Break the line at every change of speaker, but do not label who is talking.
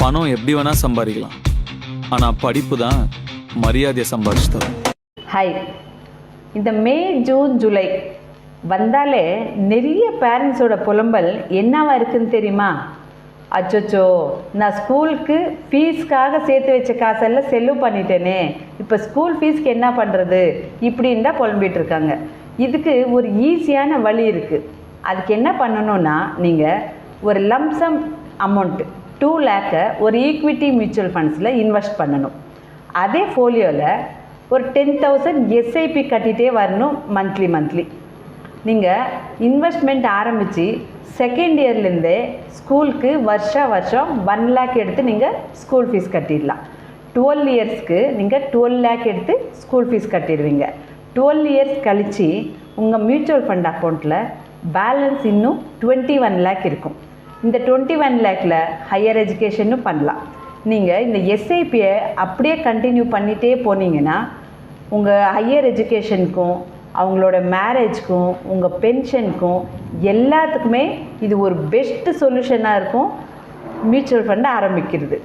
பணம் எப்படி வேணால் சம்பாதிக்கலாம், ஆனால் படிப்பு தான் மரியாதையை சம்பாதிச்சு தரும்.
ஹாய், இந்த மே ஜூன் ஜூலை வந்தாலே நிறைய பேரண்ட்ஸோட புலம்பல் என்னவா இருக்குன்னு தெரியுமா? அச்சோச்சோ, நான் ஸ்கூலுக்கு ஃபீஸ்க்காக சேர்த்து வச்ச காசெல்லாம் செலவு பண்ணிட்டேனே, இப்போ ஸ்கூல் ஃபீஸ்க்கு என்ன பண்ணுறது இப்படின்னு தான் புலம்பிகிட்டு இருக்காங்க. இதுக்கு ஒரு ஈஸியான வழி இருக்குது. அதுக்கு என்ன பண்ணணுன்னா, நீங்கள் ஒரு லம்சம் அமௌண்ட்டு 2 லேக்கை ஒரு ஈக்விட்டி மியூச்சுவல் ஃபண்ட்ஸில் இன்வெஸ்ட் பண்ணணும். அதே ஃபோலியோவில் ஒரு 10,000 எஸ்ஐபி கட்டிகிட்டே வரணும் மந்த்லி. நீங்கள் இன்வெஸ்ட்மெண்ட் ஆரம்பித்து செகண்ட் இயர்லேருந்தே ஸ்கூலுக்கு வருஷம் 1 லேக் எடுத்து நீங்கள் ஸ்கூல் ஃபீஸ் கட்டிடலாம். 12 இயர்ஸ்க்கு நீங்கள் 12 லேக் எடுத்து ஸ்கூல் ஃபீஸ் கட்டிடுவீங்க. 12 இயர்ஸ் கழித்து உங்கள் மியூச்சுவல் ஃபண்ட் அக்கௌண்ட்டில் பேலன்ஸ் இன்னும் 21 லேக் இருக்கும். இந்த 21 லேக்கில் ஹையர் எஜுகேஷனும் பண்ணலாம். நீங்கள் இந்த எஸ்ஐபியை அப்படியே கண்டினியூ பண்ணிகிட்டே போனீங்கன்னா உங்கள் ஹையர் எஜுகேஷனுக்கும், அவங்களோட மேரேஜ்க்கும், உங்கள் பென்ஷனுக்கும் எல்லாத்துக்குமே இது ஒரு பெஸ்ட்டு சொல்யூஷனாக இருக்கும் மியூச்சுவல் ஃபண்டை ஆரம்பிக்கிறது.